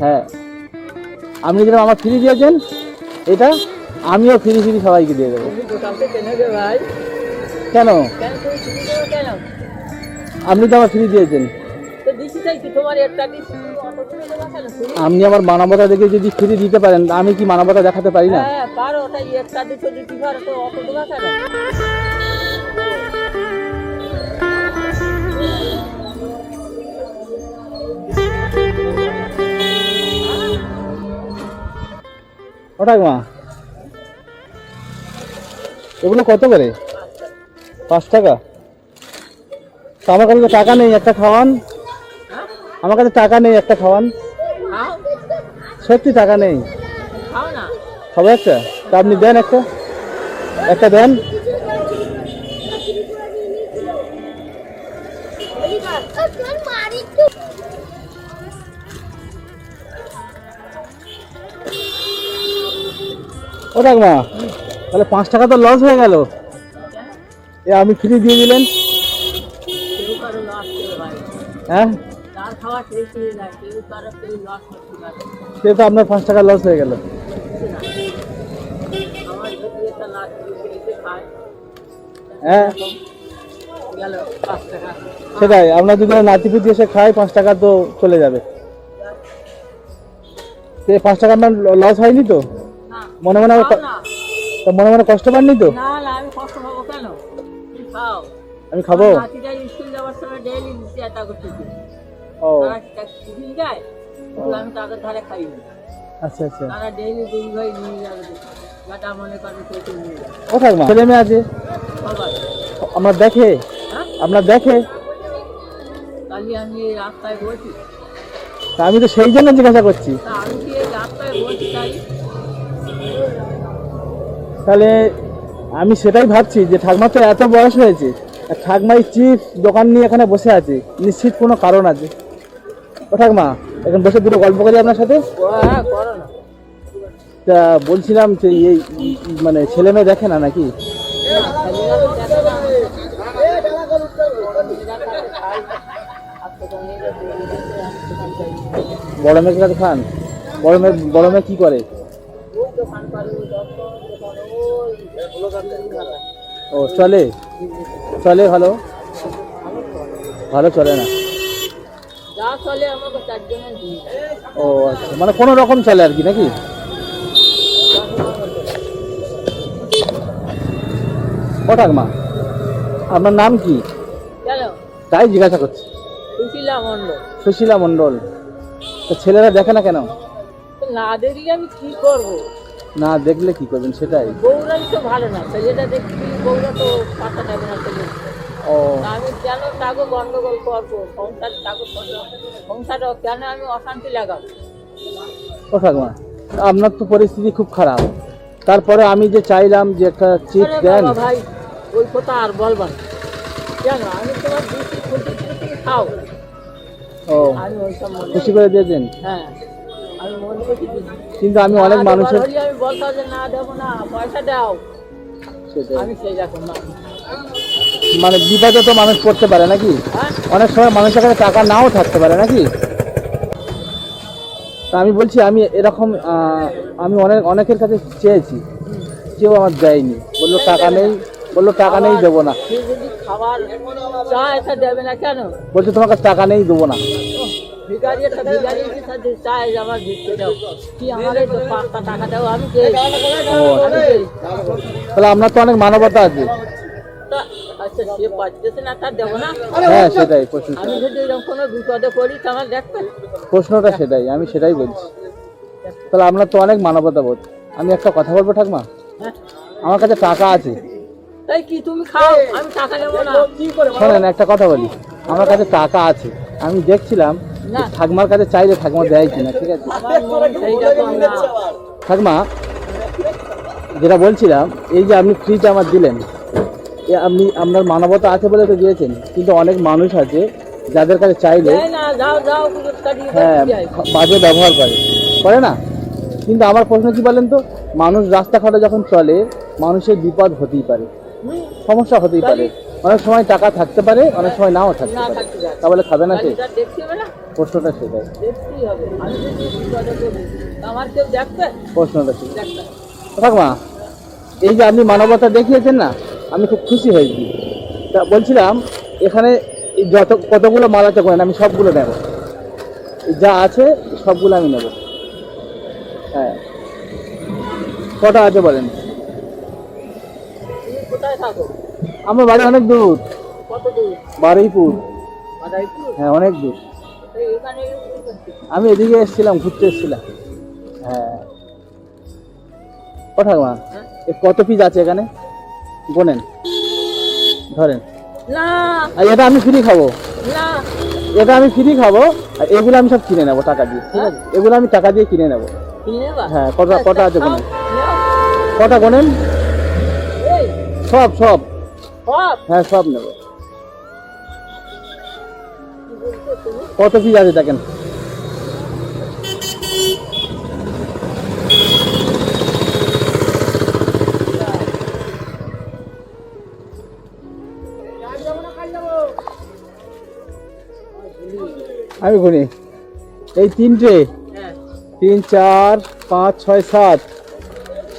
হ্যাঁ, আপনি যেরকম আমার ফ্রি দিয়েছেন এটা, আমিও ফ্রি ফ্রি সবাইকে দিয়ে দেবো। ভাই কেন? কেন তুমি ফ্রি দেবো কেন? আপনি তো আমার ফ্রি দিয়েছেন। তো দিছি তাই কি, তোমার একটা দিছি তুমি অত করে দেবা কেন? আপনি আমার মানবতা দেখে যদি ফ্রি দিতে পারেন, আমি কি মানবতা দেখাতে পারি না? হ্যাঁ পারো, ওটাই একটা দুটো দিতে পারো, তো অত দেবা কেন? ওটাই মা, এগুলো কত করে? 5 টাকা? তো আমার কাছে তো টাকা নেই, একটা খাওয়ান। আমার কাছে টাকা নেই, একটা খাওয়ান। খাও সত্যি টাকা নেই। খাও না। খাবো একটা? তা আপনি দেন একটা, একটা দেন। ও দেখ মা, তাহলে 5 টাকা তো লস হয়ে গেল। এ আপনি ফ্রি দিয়ে দিলেন। কেউ কারো লস করে ভাই, হ্যাঁ, যার খাওয়া সেই খেয়ে যায়, কেউ কারো কেউ লস করতে পারে সে তো আপনার 5 টাকা লস হয়ে গেল। না। আমার যদি একটা লাখ এসে খায় হ্যাঁ গেল 5 টাকা। সেটাই, আপনার যদি নাতিপুতি এসে খায় 5 টাকা তো চলে যাবে। 5 টাকা আপনার লস হয়নি তো? না মনে মনে খাও না। তো মনে মনে কষ্ট পাননি তো? না না, আমি কষ্ট পাবো কেন? তুমি খাও। আমি খাবো। নাতিটা স্কুল যাওয়ার সময় ডেইলি চেষ্টা করতেছি, ও তারা টিফিন যায়, কিন্তু আমি তাদের ধারে খাই না। আচ্ছা আচ্ছা। তারা ডেইলি 2 ভাই নিয়ে যাবে, যেটা মনে করে সেটা নিয়ে যাবে। ও থাকবা, ছেলে মেয়ে আছে সবাই আমরা দেখে, হ্যাঁ, আপনার দেখে। কালি আমি এই রাস্তায় বলছি, তা আমি তো সেই জন্য জিজ্ঞাসা করছি। তা আমি কি এই রাস্তায় বলছি তাই? তাহলে আমি সেটাই ভাবছি যে ঠাকমা তো এত বয়স হয়েছে, আর ঠাকমাই চিপস দোকান নিয়ে এখানে বসে আছে, নিশ্চিত কোনো কারণ আছে। ও ঠাকমা, এখন বসে দুটো গল্প করি আপনার সাথে। হ্যাঁ করো না। তা বলছিলাম যে এই মানে ছেলে মেয়ে দেখে না নাকি? ছেলেরা তো দেখে না, মেয়েরা তাকে খায়, আর তো মেয়েরা ডেইলি দেখে, আমি দোকান যাই, বড় মেয়ের কাছে খান? বড় মেয়ে কি করে? ওই দোকান পারে, ওই দোকান ওই ও চলে, চলে ভালো? ভালো চলে না? যা চলে আমাকে 4 জনের দিয়ে ও আচ্ছা, মানে কোনো রকম চলে আর কি নাকি? ও ঠাকমা, আপনার নাম কি? কেন? তাই জিজ্ঞাসা করছি। সুশীলা মণ্ডল। সুশীলা মণ্ডল। তো ছেলেরা দেখে না কেন? তো না দেখলে আমি কি করবো? না দেখলে কি করবেন সেটাই। বউরাই তো ভালো না, ছেলেটা দেখছি বউরা তো পাতা যাবে না ছেলে। ও তা আমি কেন তাকে গন্ডগোল করবো? সংসারটা কেন আমি অশান্তি লাগাবো? ও ঠাকমা, আপনার তো পরিস্থিতি খুব খারাপ, তারপরে আমি যে চাইলাম যে একটা চিপস আরে দেন। বাবা ভাই, ওই কথা আর বলবা না। কেন? আমি তোমার দিচ্ছি, খুশি খুশি খাও। ও আমি ওইসব মনে খুশি করে দিয়েছেন, হ্যাঁ, আমি মনে করছি দিচ্ছি। কিন্তু আমি অনেক না মানুষের দেবার হলে আমি বলতাম যে না দেবো না, পয়সা দাও। সেটাই, আমি সেই রকম না। মানে বিপদে তো মানুষ পড়তে পারে নাকি? হ্যাঁ, অনেক সময় মানুষের কাছে টাকা নাও থাকতে পারে নাকি? তা আমি বলছি আমি এরকম আমি অনেকের কাছে চেয়েছি, কেউ আমার দেয়নি, বললো টাকা নেই, বললো টাকা নেই দেবো না। সে যদি খাবার চায় তা দেবে না কেন? বলছে তোমার কাছে টাকা নেই দেবো না। ভিখারি একটা ভিখারি সাথে চায় যে আমার ভিক্ষে দাও, কি আমার এই 5টা টাকা দাও, আমি দেই। ও আমি দেই। তাহলে আপনার তো অনেক মানবতা আছে। তা আচ্ছা, সে পাচ্ছে না তার দেবো না? হ্যাঁ সেটাই প্রশ্ন, আমি যদি এরকম কোনো বিপদে পড়ি তা আমার দেখবেন। প্রশ্নটা সেটাই, আমি সেটাই বলছি। তাহলে আপনার তো অনেক মানবতা বোধ। আমি একটা কথা বলবো ঠাকমা, হ্যাঁ, আমার কাছে টাকা আছে। তাই কি তুমি খাও, আমি টাকা নেবো না। শোনেন একটা কথা বলি, আমার কাছে টাকা আছে, আমি দেখছিলাম না, ঠাকমার কাছে চাইলে ঠাকমা দেয় কিনা, ঠিক আছে? আমার মন সেই রকম না। ঠাকমা, যেটা বলছিলাম, এই যে আপনি ফ্রিজটা আমার দিলেন, আপনি আপনার মানবতা আছে বলে তো দিয়েছেন, কিন্তু অনেক মানুষ আছে যাদের কাছে চাইলে দেয় না, যাও যাও কুকুর কাটিয়ে হ্যাঁ বাড়ি যায়। বাজে ব্যবহার করে না। কিন্তু আমার প্রশ্ন কি বলেন তো, মানুষ রাস্তাঘাটে যখন চলে মানুষের বিপদ হতেই পারে, হুম, সমস্যা হতেই পারে, অনেক সময় টাকা থাকতে পারে, অনেক সময় নাও থাকতে না পারে, থাকতে যায়। তাহলে খাবে না সে? গাড়িটা দেখতে হবে না। প্রশ্নটা সেটাই, দেখতেই হবে। আমি যদি বিপদে পড়ি, আমার কেউ দেখবে? প্রশ্নটা সেটাই। দেখবে। ঠাকমা, এই যে আপনি মানবতা দেখিয়েছেন না, আমি খুব খুশি হয়েছি। তা বলছিলাম এখানে এই যত কতগুলো মাল আছে করেন, আমি সবগুলো নেব, যা আছে সবগুলো আমি নেব। হ্যাঁ, কটা আছে বলেন? তুমি কোথায় থাকো? আমার বাড়ি অনেক দূর, কত দূর? বারুইপুর। মাদারীপুর? হ্যাঁ, অনেক দূর। তো এখানে কি করছিস? আমি এদিকে এসেছিলাম, ঘুরতে এসেছিলাম। হ্যাঁ, ও ঠাকুমা, হ্যাঁ? এ কত পিস আছে এখানে গোনেন, ধরেন। না আর এটা আমি ফ্রি খাবো, না, এটা আমি ফ্রি খাবো, আর এগুলো আমি সব কিনে নেবো টাকা দিয়ে, ঠিক আছে? এগুলো আমি টাকা দিয়ে কিনে নেবো। কিনে নেবা? হ্যাঁ, কটা কটা আছে গোনেন, নাও। কটা গোনেন? এই সব সব, সব হ্যাঁ সব নেবো। কি বলছো তুমি? কত পিস আছে দেখেন। আমি গুনি, এই তিনটে, হ্যাঁ 3 4 5 6 7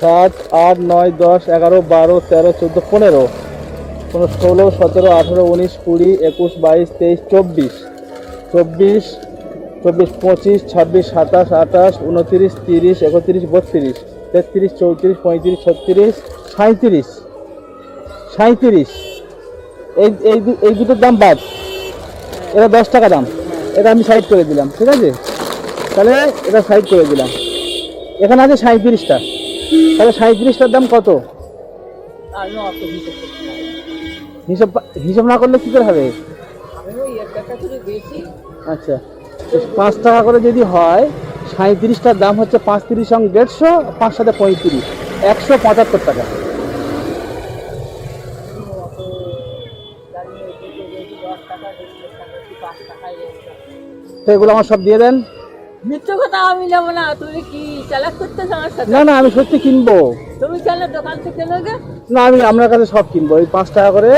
7 8 9 10 11 12 13 14 15 16 17 18 19 20 21 22 23 24 24 24 25 26 27 28 29 30 31 32 33 34 35 36 37 37। এই দুটোর দাম বাদ, এটা 10 টাকা দাম, এটা আমি সাইড করে দিলাম, ঠিক আছে? তাহলে এটা সাইড করে দিলাম। এখানে আছে 37টা, তাহলে 37টার দাম কত? আমি অত হিসেব করতে পারি না। হিসাব হিসাব না করলে কি করে হবে? আমি ওই এক টাকা করে বেশি। আচ্ছা, 5 টাকা করে যদি হয়, 37টার দাম হচ্ছে 5 30 সঙ্গে 150, 5 7 35, 175 টাকা। অত দাঁড়িয়ে দিতে বেশি 10 টাকা 20 টাকা কি 5 টাকায় রেখে। তো এগুলো আমার সব দিয়ে দেন। মিথ্যে কথা আমি যাবো না। তুমি কি চালাক করতেছ আমার সাথে? না না, আমি সত্যি কিনবো। তুমি কেন দোকান থেকে নেবে? না, আমি আপনার কাছে সব কিনবো। এই 5 টাকা করে,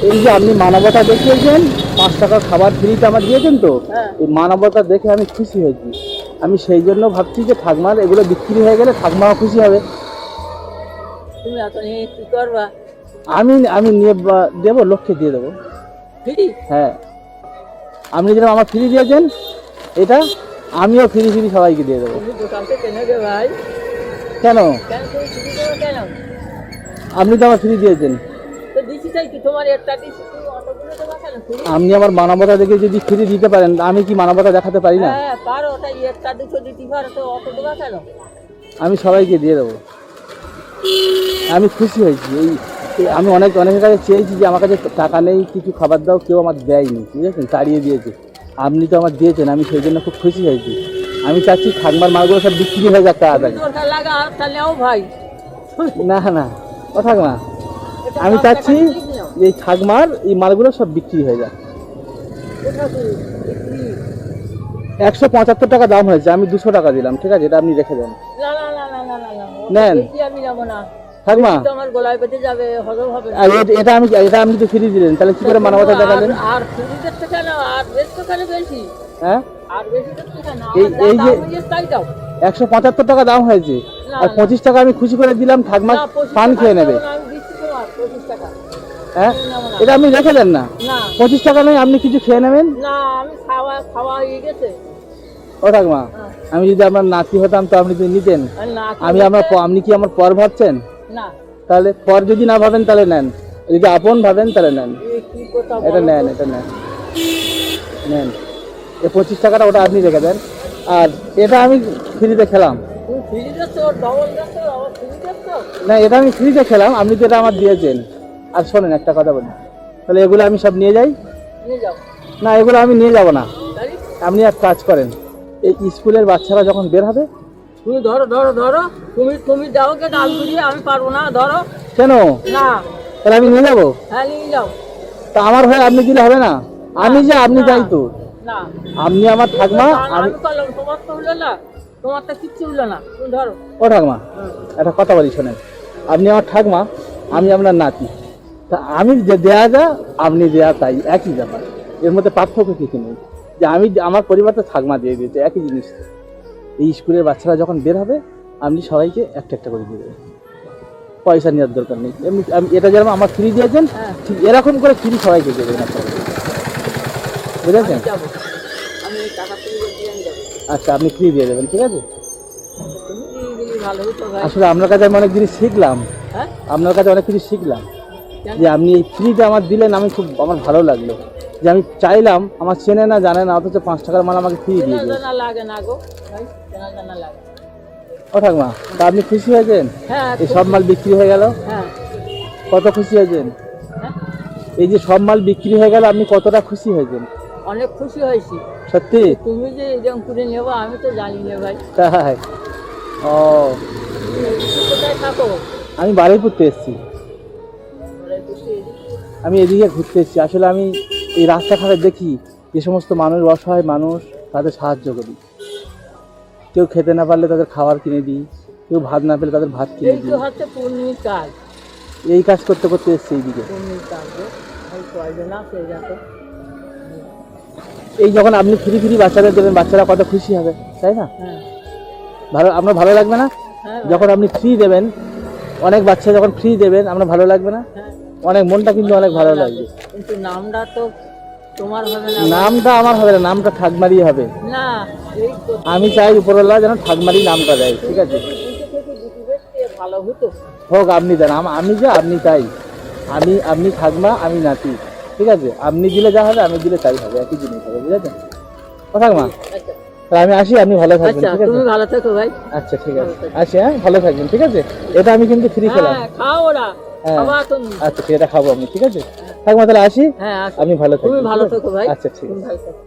এই যে আপনি মানবতা দেখিয়েছেন, 5 টাকার খাবার ফ্রিতে আমার দিয়েছেন, তো হ্যাঁ। এই মানবতা দেখে আমি খুশি হয়েছি। আমি সেই জন্য ভাবছি যে ঠাকমার এগুলো বিক্রি হয়ে গেলে ঠাকমাও খুশি হবে। তুমি এখন কি করবা? আমি আমি নিয়ে দেবো, লোককে দিয়ে দেবো। ফ্রি? হ্যাঁ, আপনি যেরকম আমার ফ্রি দিয়েছেন, এটা আমিও ফ্রি ফ্রি সবাইকে দিয়ে দেবো। তুমি দোকান থেকে নেবে ভাই? কেন? কেন তুমি ফ্রি দেবে কেন? আপনি তো আমার ফ্রি দিয়েছেন। তো দিচ্ছি তাই কি, তোমার একটা দিচ্ছি, তুমি অতগুলো দেবা কেন? ফ্রি? আপনি আমার মানবতা দেখে যদি ফ্রি দিতে পারেন, আমি কি মানবতা দেখাতে পারি না? হ্যাঁ পারো, ওটা একটা দুটো দিতে পারো, তো অত দেবা কেন? আমি সবাইকে দিয়ে দেবো। আমি খুশি হয়েছি। আমি অনেকের কাছে চেয়েছি যে আমার কাছে টাকা নেই, কিছু খাবার দাও, কেউ আমার দেয়নি, বুঝেছেন, তাড়িয়ে দিয়েছে। আপনি তো আমার দিয়েছেন, আমি সেই জন্য খুব খুশি হয়েছি। আমি চাচ্ছি ঠাকমার মালগুলো সব বিক্রি হয়ে যাক তাড়াতাড়ি। দরকার লাগা তাহলে নাও ভাই। না না, ও ঠাকমা, এটা আমি 10 চাচ্ছি টাকা দিয়ে নাও। যে এই ঠাকমার এই মালগুলো সব বিক্রি হয়ে যাক। কোথা থেকে? বিক্রি? 175 টাকা দাম হয়েছে, আমি 200 টাকা দিলাম, ঠিক আছে? এটা আপনি রেখে দেন। না না না না না না না, অত নেন। বেশি আমি নেবো না। ঠাকমা, তো আমার গলায় বেঁধে যাবে, হজম হবে না। আর এটা আপনি তো ফ্রি দিলেন, তাহলে কি করে মানবতা দেখালেন? আর ফ্রি দিচ্ছে কেন? আর বেশ তো কেন বেশি? হ্যাঁ, আর বেশি দিচ্ছে কেন? এই যে- তাই দাও। 175 টাকা দাম হয়েছে, না, আর না। 25 টাকা আমি খুশি করে দিলাম, ঠাকমা না, 25 পান টাকা খেয়ে নেবে। দেবো না, আমি দিচ্ছি তোমার 25 টাকা। হ্যাঁ, নেবো না। এটা আপনি রেখে দেন না। না 25 টাকা নেই, আপনি কিছু খেয়ে নেবেন। না, আমি খাওয়া হয়ে গেছে। ও ঠাকমা, হ্যাঁ। আমি যদি আপনার নাতি হতাম তো আপনি যদি নিতেন। আর না আমি আপনি কি আমার পর ভাবছেন? না, তাহলে পর যদি না ভাবেন তাহলে নেন, যদি আপন ভাবেন তাহলে নেন। এই কি কথা এটা বলো নেন, তো? এটা নেন, নেন। এই 25 টাকাটা ওটা আপনি রেখে দেন, আর এটা আমি ফ্রিতে খেলাম। তুমি ফ্রি দিচ্ছ, ডবল দিচ্ছ, আবার ফ্রি দিচ্ছ? না, এটা আমি ফ্রিতে খেলাম, আপনি তো এটা আমার দিয়েছেন। আর শোনেন একটা কথা বলি, তাহলে এগুলো আমি সব নিয়ে যাই? নিয়ে যাও। না, এগুলো আমি নিয়ে যাব না। তাহলে আপনি এক কাজ করেন, এই স্কুলের বাচ্চারা যখন বের হবে। তুমি ধরো ধরো ধরো, তুমি দাও কে ডাল ঘুরিয়ে, আমি পারবো না, ধরো। কেন? না, তাহলে আমি নিয়ে যাবো? হ্যাঁ নিয়ে যাও। তা আমার হয়ে আপনি দিলে হবে না? আমি যে আপনি না, যাই তো, না আপনি আমার ঠাকমা। আমি করলাম, তোমার তো হলো না, তোমার তো কিচ্ছু হলো না, তুমি ধরো। ও ঠাকমা, একটা কথা বলি শোনেন, আপনি আমার ঠাকমা, আমি আপনার নাতি। তা আমি যে দেয়া যা, আপনি দেয়া তাই, একই ব্যাপার, এর মধ্যে পার্থক্য কিছু নেই। যে যে আমি আমার পরিবার তো ঠাকমা দিয়ে দিয়েছে একই জিনিস। এই স্কুলের বাচ্চারা যখন বের হবে আপনি সবাইকে একটা একটা করে দিয়ে দেবেন, পয়সা নেওয়ার দরকার নেই। এমনি এটা যেরকম আমার ফ্রি দিয়েছেন ঠিক এরকম করে ফ্রি সবাইকে দিয়ে দেবেন আপনারা, বুঝেছেন? যাবো, আমি টাকা তুলে দিয়ে আমি যাবো। আচ্ছা আপনি ফ্রি দিয়ে দেবেন, ঠিক আছে? তুমি দিয়ে দিলে ভালো হতো ভাই। আসলে আপনার কাছে আমি অনেক জিনিস শিখলাম, হ্যাঁ আপনার কাছে অনেক কিছু শিখলাম কেন? যে আপনি এই ফ্রিটা আমার দিলেন, আমি খুব আমার ভালো লাগলো যে আমি চাইলাম আমার চেনে না জানে না অথচ 5 টাকার মাল আমাকে ফ্রি দিয়ে চেনা দিল। জানা লাগে না গো ভাই, চেনা জানা লাগে না। ও ঠাকমা, তা আপনি খুশি হয়েছেন? হ্যাঁ এই সব মাল বিক্রি হয়ে গেল, হ্যাঁ কত খুশি হয়েছেন? হ্যাঁ, এই যে সব মাল বিক্রি হয়ে গেল আপনি কতটা খুশি হয়েছেন? অনেক খুশি হয়েছি। সত্যি? তুমি যে এরকম করে নেবো আমি তো জানি না ভাই। তাই? ও, তুমি কোথায় থাকো? আমি বারুইপুরতে এসেছি, ওরা বসে এদিকে। আমি এদিকে ঘুরতে এসেছি। আসলে আমি এই রাস্তাঘাটে দেখি যে সমস্ত মানুষ, অসহায় মানুষ, তাদের সাহায্য করি। কেউ খেতে না পারলে তাদের খাবার কিনে দিই, কেউ ভাত না পেলে তাদের ভাত কিনে এই দিই। তো হচ্ছে পূর্ণির কাজ, এই কাজ করতে করতে এসেছি এইদিকে। পূর্ণির কাজ গো। ওই কয়জন আছে যাতে এই যখন আপনি ফ্রি ফ্রি বাচ্চাদের দেবেন, বাচ্চারা কত খুশি হবে, তাই না? হ্যাঁ ভালো, আপনার ভালো লাগবে না? হ্যাঁ যখন আপনি ফ্রি দেবেন, অনেক বাচ্চা যখন ফ্রি দেবেন, আপনার ভালো লাগবে না? হ্যাঁ, অনেক, মনটা কিন্তু অনেক ভালো লাগবে। কিন্তু নামটা তো তোমার হবে না। নামটা আমার হবে না, নামটা ঠাকমারি হবে। না এই তো আমি চাই উপরওয়ালা যেন ঠাকমারি নামটা দেয়, ঠিক আছে? দুটো থেকে দুটো বেশি ভালো হতো। হোক, আপনি দেন, আমি যা আপনি তাই। আপনি ঠাকমা, আমি নাতি, ঠিক আছে? আপনি দিলে যা হবে, আমি দিলে তাই হবে, একই জিনিস হবে, বুঝেছেন? ও ঠাকমা, আচ্ছা তাহলে আমি আসি, আপনি ভালো থাকবেন, আচ্ছা, ঠিক আছে? তুমি ভালো থেকো ভাই। আচ্ছা ঠিক আছে, আসি, হ্যাঁ, ভালো থাকবেন, ঠিক আছে? এটা আমি কিন্তু ফ্রি খেলাম। হ্যাঁ খাও ওরা, হ্যাঁ। খাবা তুমি। আচ্ছা ঠিক আছে, এটা খাবো আমি, ঠিক আছে? ঠাকমা তাহলে আসি, হ্যাঁ আচ্ছা, আপনি ভালো থাকবেন, তুমি ভালো ঠিক আছে? থেকো ভাই। আচ্ছা ঠিক তুমি আছে। ভালো থেকো।